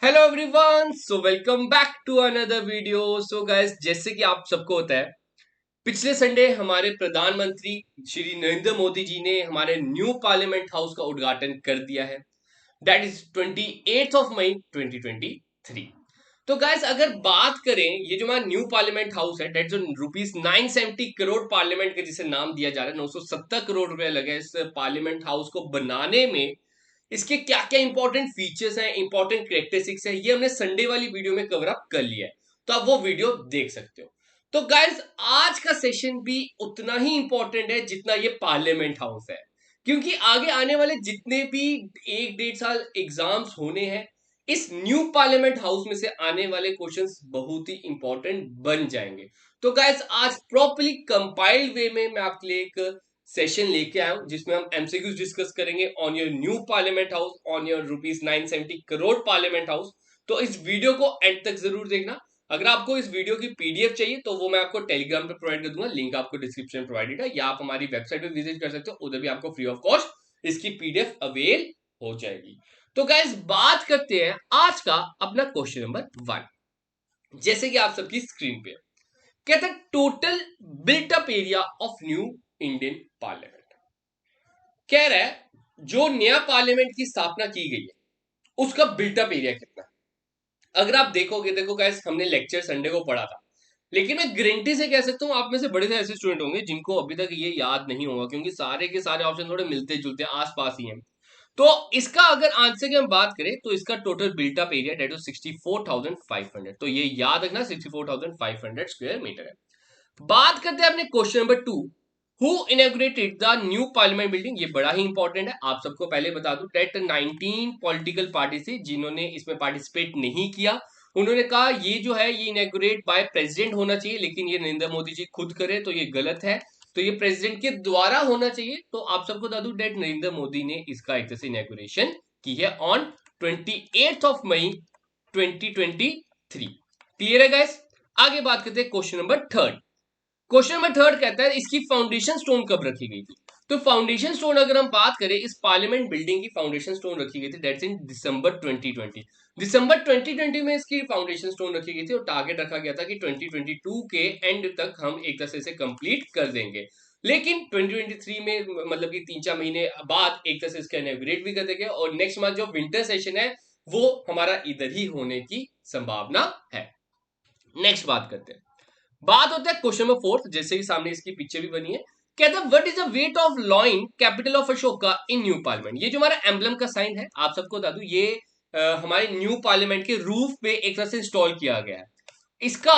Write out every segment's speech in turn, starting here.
Hello everyone, so welcome back to another video. So guys, जैसे कि आप सबको होता है, पिछले संडे हमारे प्रधानमंत्री श्री नरेंद्र मोदी जी ने हमारे न्यू पार्लियामेंट हाउस का उद्घाटन कर दिया है। दैट इज 28 मई 2023। तो गाइस, अगर बात करें ये जो हमारा न्यू पार्लियामेंट हाउस है, दैट जो रुपीज 970 करोड़ पार्लियामेंट के जिसे नाम दिया जा रहा है, 970 करोड़ रुपए लगे इस पार्लियामेंट हाउस को बनाने में। इसके क्या क्या इंपॉर्टेंट फीचर्स हैं, इंपॉर्टेंट कैरेक्टरिस्टिक्स है, ये हमने संडे वाली वीडियो में कवर अप कर लिया है। तो आप वो वीडियो देख सकते हो। तो गाइस, आज का सेशन भी उतना ही इंपॉर्टेंट है जितना ये पार्लियामेंट हाउस है, क्योंकि आगे आने वाले जितने भी 1-1.5 साल एग्जाम्स होने हैं, इस न्यू पार्लियामेंट हाउस में से आने वाले क्वेश्चंस बहुत ही इंपॉर्टेंट बन जाएंगे। तो गाइस, आज प्रॉपर्ली कंपाइल्ड वे में मैं आपके लिए एक सेशन लेके आया हूं जिसमें हम एमसीक्यूज डिस्कस करेंगे on your new parliament house, on your rupees 970 crore parliament house. तो इस वीडियो को एंड तक जरूर देखना। अगर आपको इस वीडियो की पीडीएफ चाहिए तो वो मैं आपको टेलीग्राम पे प्रोवाइड कर दूंगा, लिंक आपको डिस्क्रिप्शन प्रोवाइडेड है, या आप हमारी वेबसाइट पे विजिट कर सकते हो, उधर भी आपको फ्री ऑफ कॉस्ट इसकी पीडीएफ अवेल हो जाएगी। तो गाइस, बात करते हैं आज का अपना क्वेश्चन नंबर 1। जैसे कि आप सबकी स्क्रीन पे कहता है, total built up area of new Indian parliament. कह रहा है जो नया पार्लियामेंट की स्थापना की गई है उसका बिल्टअप एरिया कितना है। अगर आप देखोगे, देखो गाइस, हमने लेक्चर संडे को पढ़ा था, लेकिन मैं गारंटी से कह सकता हूं आप में से बड़े से ऐसे स्टूडेंट होंगे जिनको अभी तक ये याद नहीं होगा, क्योंकि सारे के सारे ऑप्शन थोड़े मिलते जुलते आसपास ही हैं। तो इसका अगर आंसर की हम बात करें तो इसका टोटल बिल्टअप एरिया डेट 64,500। तो ये याद रखना, 64,500 स्क्वायर मीटर है। बात करते हैं अपने question number 2। Who inaugurated the new parliament building. ये बड़ा ही इंपॉर्टेंट है, आप सबको पहले बता दूं डेट 19 पॉलिटिकल पार्टी थी जिन्होंने इसमें पार्टिसिपेट नहीं किया। उन्होंने कहा ये जो है ये इनॉग्रेट बाय प्रेसिडेंट होना चाहिए, लेकिन ये नरेंद्र मोदी जी खुद करे तो ये गलत है। तो ये प्रेसिडेंट के द्वारा होना चाहिए। तो आप सबको बता दूं डेट नरेंद्र मोदी ने इसका एक तरह से इनॉग्रेशन की है ऑन 28 मई 2023। क्लियर है गाइस। आगे बात करते हैं क्वेश्चन नंबर 3। क्वेश्चन नंबर 3 कहता है इसकी फाउंडेशन स्टोन कब रखी गई थी। तो फाउंडेशन स्टोन अगर हम बात करें, इस पार्लियामेंट बिल्डिंग की फाउंडेशन स्टोन रखी गई थी, दैट्स इन दिसंबर 2020। दिसंबर 2020 में इसकी फाउंडेशन स्टोन रखी गई थी और टारगेट रखा गया था कि 2022 के एंड तक हम एक तरह से कंप्लीट कर देंगे। लेकिन 2023 में, मतलब कि 3-4 महीने बाद एक तरह से इसका इनॉग्रेट भी कर देंगे, और नेक्स्ट मंथ जो विंटर सेशन है वो हमारा इधर ही होने की संभावना है। नेक्स्ट बात करते हैं, बात होता है क्वेश्चन नंबर 4। जैसे ही सामने इसकी पिक्चर भी बनी है, कहता है what is the weight of lion capital of Ashoka in new parliament. ये जो हमारा एम्बलम का साइन है, आप सबको बता दूं ये हमारे न्यू पार्लियामेंट के रूफ पे एक तरह से इंस्टॉल किया गया है। इसका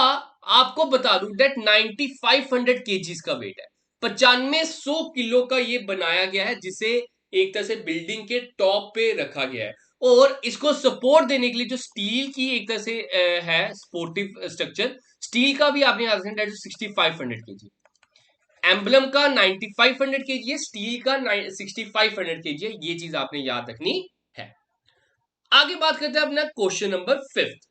आपको बता दूं दैट 9500 केजीज का वेट है। 9500 किलो का ये बनाया गया है, जिसे एक तरह से बिल्डिंग के टॉप पे रखा गया है। और इसको सपोर्ट देने के लिए जो स्टील की एक तरह से है सपोर्टिव स्ट्रक्चर, स्टील का भी आपने याद रखना, 6500 केजी। एम्बलम का 9500 केजी है, स्टील का 6500 केजी है, ये चीज आपने याद रखनी है। आगे बात करते हैं अपना question number 5।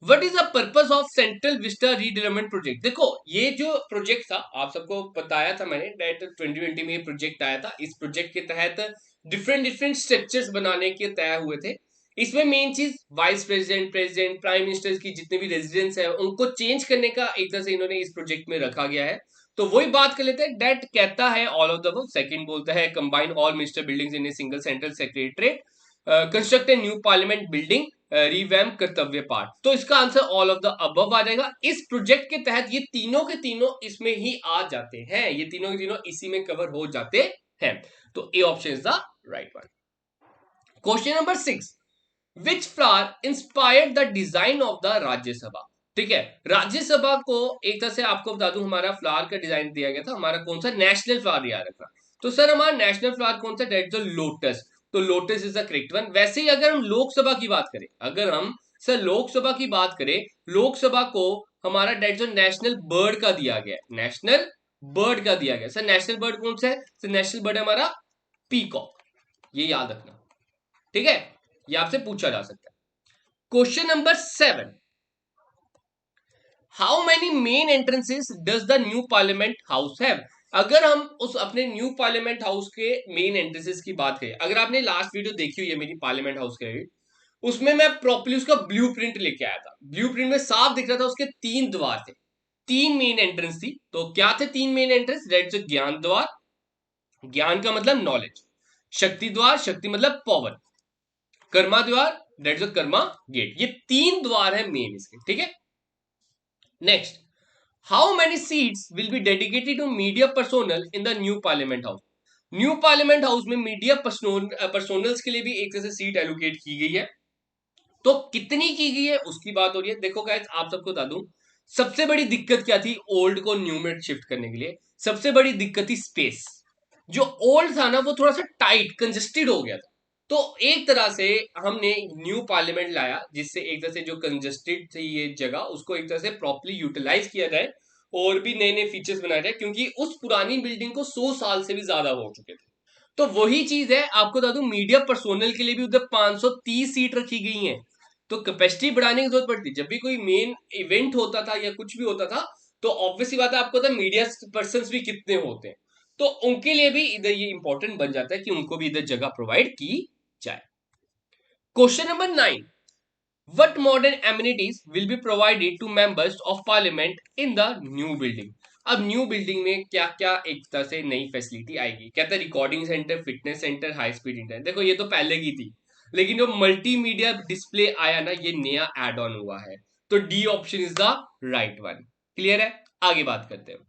What is the purpose of central Vista redevelopment project. देखो ये जो प्रोजेक्ट था, आप सबको बताया था मैंने, डेट 2020 में ये प्रोजेक्ट आया था। इस प्रोजेक्ट के तहत डिफरेंट डिफरेंट स्ट्रक्चर्स बनाने के तय हुए थे। इसमें मेन चीज vice president, president, prime minister की जितने भी रेजिडेंस है उनको चेंज करने का एक तरह से इन्होंने इस प्रोजेक्ट में रखा गया है। तो वही बात कर लेते हैं। डेट कहता है all of the above. Second बोलता है combine all minister buildings in a single central secretariat, construct a new parliament building, revamp Kartavya Path. तो इसका answer all of the above आ जाएगा। इस प्रोजेक्ट के तहत ये तीनों के तीनों इसमें ही आ जाते हैं, ये तीनों के तीनों इसी में कवर हो जाते हैं। तो A option is the right one. Question number 6। Which flower inspired the design of the Rajya Sabha. ठीक है, राज्यसभा को एक तरह से आपको बता दूं हमारा फ्लावर का डिजाइन दिया गया था, हमारा कौन सा नेशनल फ्लावर याद रखना। तो सर हमारा नेशनल फ्लावर कौन सा, डेट द लोटस। तो lotus is the correct one. वैसे ही अगर हम लोकसभा की बात करें, अगर हम सर लोकसभा की बात करें, लोकसभा को हमारा डेट जो नेशनल बर्ड का दिया गया है, नेशनल बर्ड का दिया गया। सर नेशनल बर्ड कौन सा है, सर नेशनल बर्ड है हमारा पीकॉक, ये याद रखना। ठीक है, ये आपसे पूछा जा सकता है। Question number 7। How many main entrances does the new parliament house have. अगर हम उस अपने न्यू पार्लियामेंट हाउस के मेन एंट्रेंसेस की बात करें, अगर आपने लास्ट वीडियो देखी हुई है मेरी पार्लियामेंट हाउस के, उसमें मैं प्रॉपर्ली उसका ब्लूप्रिंट लेके आया था। ब्लूप्रिंट में साफ दिख रहा था उसके 3 द्वार थे, 3 मेन एंट्रेंस थी। तो क्या थे 3 मेन एंट्रेंस? दैट्स ज्ञान द्वार, ज्ञान का मतलब नॉलेज, शक्ति द्वार, शक्ति मतलब पावर, कर्मा द्वार, दैट्स कर्मा गेट। ये 3 द्वार है मेन इसके, ठीक है। Next, how many seats will be dedicated to media personal in the new parliament house? New parliament house में मीडिया पर्सोनल्स के लिए भी एक तरह से सीट एलोकेट की गई है। तो कितनी की गई है उसकी बात हो रही है। देखो गाइस, आप सबको बता दूं, सबसे बड़ी दिक्कत क्या थी ओल्ड को न्यू में शिफ्ट करने के लिए? सबसे बड़ी दिक्कत थी स्पेस। जो ओल्ड था ना वो थोड़ा सा टाइट कंजेस्टेड हो गया था। तो एक तरह से हमने न्यू पार्लियामेंट लाया जिससे एक तरह से जो कंजेस्टेड थी ये जगह उसको एक तरह से प्रॉपर्ली यूटिलाइज किया जाए और भी नए नए फीचर्स बनाए जाए, क्योंकि उस पुरानी बिल्डिंग को 100 साल से भी ज्यादा हो चुके थे। तो वही चीज है, आपको बता दूं मीडिया पर्सोनल के लिए भी उधर 530 सीट रखी गई हैं। तो कैपेसिटी बढ़ाने की जरूरत पड़ती, जब भी कोई मेन इवेंट होता था या कुछ भी होता था तो ऑब्वियसली बात है आपको पता मीडिया पर्सन भी कितने होते हैं। तो उनके लिए भी इधर ये इंपॉर्टेंट बन जाता है कि उनको भी इधर जगह प्रोवाइड की जाए। Question number 9, what modern amenities will be provided to members of parliament in the new building? अब न्यू बिल्डिंग में क्या क्या एक तरह से नई फैसिलिटी आएगी? कहता है recording centre, fitness centre, high speed internet. देखो ये तो पहले की थी, लेकिन जो मल्टीमीडिया डिस्प्ले आया ना ये नया एड ऑन हुआ है। तो D option is the right one. Clear है? आगे बात करते हैं।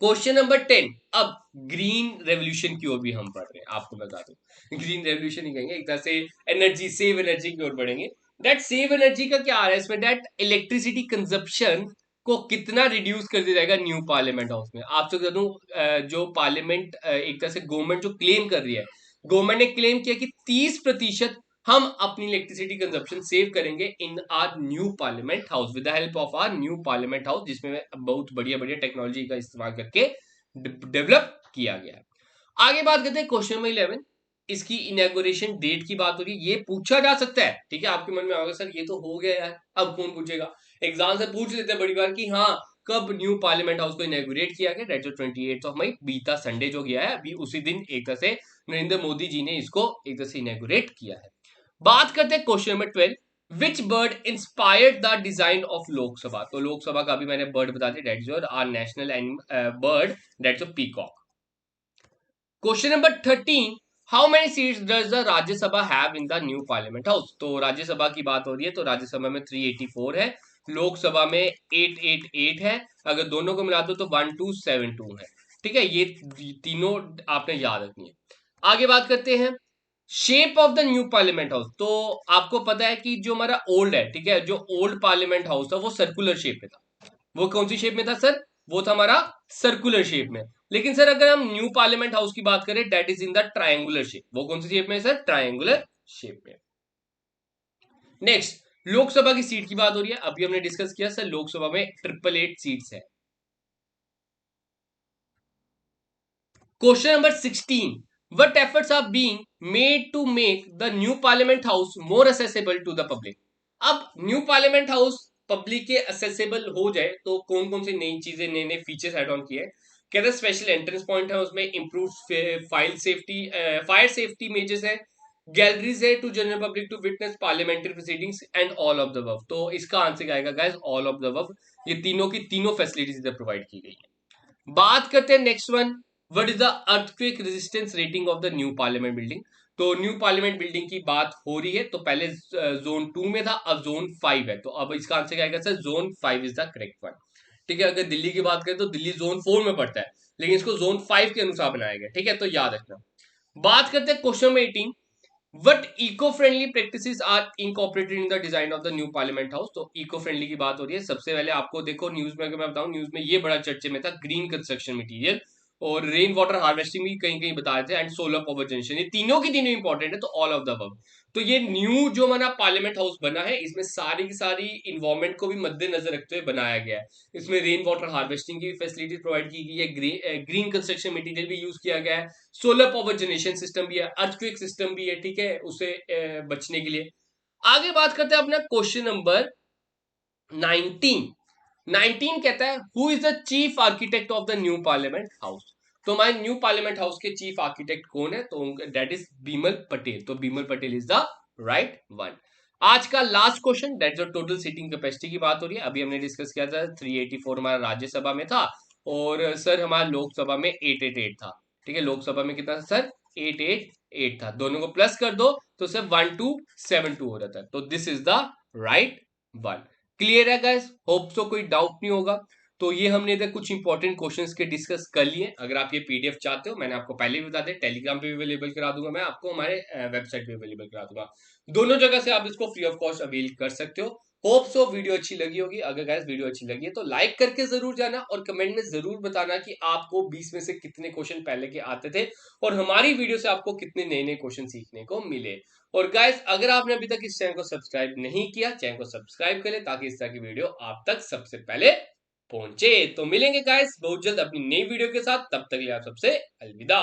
क्वेश्चन नंबर 10, अब ग्रीन रेवोल्यूशन की ओर भी हम बढ़ रहे हैं। आपको बता दूं ग्रीन रेवोल्यूशन ही कहेंगे, एक तरह से एनर्जी सेव एनर्जी की ओर बढ़ेंगे। दैट सेव एनर्जी का क्या आ रहा है इसमें? दैट इलेक्ट्रिसिटी कंजप्शन को कितना रिड्यूस कर दिया जाएगा न्यू पार्लियामेंट हाउस में। आपसे बता दूं जो पार्लियामेंट एक तरह से गवर्नमेंट जो क्लेम कर रही है, गवर्नमेंट ने क्लेम किया कि 30% हम अपनी इलेक्ट्रिसिटी कंजप्शन सेव करेंगे in our new parliament house with the help of our new parliament house, जिसमें बहुत बढ़िया बढ़िया टेक्नोलॉजी का इस्तेमाल करके डेवलप किया गया है। आगे बात करते हैं क्वेश्चन नंबर 11, इसकी इनॉग्रेशन डेट की बात हो रही है। ये पूछा जा सकता है, ठीक है। आपके मन में होगा सर ये तो हो गया यार, अब कौन पूछेगा? एग्जाम से पूछ लेते हैं बड़ी बार कि हाँ कब न्यू पार्लियामेंट हाउस को इनॉग्रेट किया गया? दैट 28 मई, बीता संडे जो गया है अभी उसी दिन एक तरह से नरेंद्र मोदी जी ने इसको एक तरह से इनॉग्रेट किया है। बात करते हैं question number 12, which bird inspired the design of Lok Sabha? तो लोकसभा का भी मैंने बर्ड बता दिया, that's your our national bird, that's a peacock. Question number 13, how many seats does the Rajya Sabha have in the new parliament house? तो राज्यसभा की बात हो रही है तो राज्यसभा में 384 है, लोकसभा में 888 है। अगर दोनों को मिला दो तो 1272 है। ठीक है, ये तीनों आपने याद रखनी है। आगे बात करते हैं shape of the new parliament house. तो आपको पता है कि जो हमारा ओल्ड है, ठीक है, जो ओल्ड पार्लियामेंट हाउस था वो सर्कुलर शेप में था। वो कौन सी शेप में था सर? वो था हमारा सर्कुलर शेप में। लेकिन सर अगर हम न्यू पार्लियामेंट हाउस की बात करें that is in the triangular shape. वो कौन सी शेप में है सर? ट्रायंगुलर शेप में। नेक्स्ट, लोकसभा की सीट की बात हो रही है, अभी हमने डिस्कस किया सर लोकसभा में 888 सीट्स है। Question number 16, what efforts are being made to make the new parliament house more accessible to the public? अब न्यू पार्लियामेंट हाउस पब्लिक के असेसेबल हो जाए तो कौन कौन सी नई चीजें, नए नए फीचर्स ऐड ऑन किए? कहते हैं स्पेशल एंट्रेंस पॉइंट है, उसमें improve file safety, fire safety measures है, गैलरीज है to general public to witness parliamentary proceedings and all of the above. तो इसका आंसर क्या आएगा guys? All of the above. ये तीनों की तीनों फैसिलिटीज इधर प्रोवाइड की गई है। बात करते हैं next one, what is the earthquake resistance rating of the new parliament building? तो न्यू पार्लियामेंट बिल्डिंग की बात हो रही है, तो पहले जोन 2 में था, अब जोन 5 है। तो अब इसका आंसर क्या आएगा sir? Zone 5 is the correct one. ठीक है, अगर दिल्ली की बात करें तो दिल्ली जोन 4 में पड़ता है, लेकिन इसको जोन 5 के अनुसार बनाया गया। ठीक है, तो याद रखना। बात करते हैं question number 18, what eco friendly practices are incorporated in the design of the new parliament house? तो इको फ्रेंडली की बात हो रही है। सबसे पहले आपको देखो न्यूज में, अगर मैं बताऊं न्यूज में ये बड़ा चर्चे में था, ग्रीन कंस्ट्रक्शन मटेरियल और रेन वाटर हार्वेस्टिंग भी कहीं कहीं बता रहे थे, एंड सोलर पावर जनरेशन। ये तीनों की तीनों इंपॉर्टेंट है, तो ऑल ऑफ द अबव। तो ये न्यू जो हमारा पार्लियामेंट हाउस बना है इसमें सारी की सारी इन्वायरमेंट को भी मद्देनजर रखते हुए बनाया गया है। इसमें रेन वाटर हार्वेस्टिंग की फैसिलिटी प्रोवाइड की गई है, ग्रीन कंस्ट्रक्शन मटेरियल भी यूज किया गया है, सोलर पावर जनरेशन सिस्टम भी है, अर्थक्वेक सिस्टम भी है, ठीक है, उसे बचने के लिए। आगे बात करते हैं अपना क्वेश्चन नंबर 19। 19 कहता है who is the chief architect of the new parliament house? तो हमारे न्यू पार्लियामेंट हाउस के चीफ आर्किटेक्ट कौन है? तो दैट इज बीमल पटेल। तो Bimal Patel is the right 1। आज का लास्ट क्वेश्चन, दैट जो टोटल सीटिंग कैपेसिटी की बात हो रही है, अभी हमने डिस्कस किया था 384 हमारा राज्यसभा में था और सर हमारा लोकसभा में 888 था। ठीक है, लोकसभा में कितना था सर? 888 था। दोनों को प्लस कर दो तो सर 1272 हो जाता है। तो this is the right one. Clear है गाइस? होप सो कोई डाउट नहीं होगा। तो ये हमने इधर कुछ इंपॉर्टेंट क्वेश्चंस के डिस्कस कर लिए। अगर आप ये पीडीएफ चाहते हो, मैंने आपको पहले भी बता दिया, टेलीग्राम पे भी अवेलेबल करा दूंगा, मैं आपको हमारे वेबसाइट पे अवेलेबल करा दूंगा। दोनों जगह से आप इसको फ्री ऑफ कॉस्ट अवेल कर सकते हो। होप सो वीडियो अच्छी लगी होगी। अगर गाइस वीडियो अच्छी लगी है तो लाइक करके जरूर जाना और कमेंट में जरूर बताना कि आपको 20 में से कितने क्वेश्चन पहले के आते थे और हमारी वीडियो से आपको कितने नए नए क्वेश्चन सीखने को मिले। और गाइस अगर आपने अभी तक इस चैनल को सब्सक्राइब नहीं किया, चैनल को सब्सक्राइब करें ताकि इस तरह की वीडियो आप तक सबसे पहले पहुंचे। तो मिलेंगे गाइस बहुत जल्द अपनी नई वीडियो के साथ, तब तक के लिए आप सबसे अलविदा।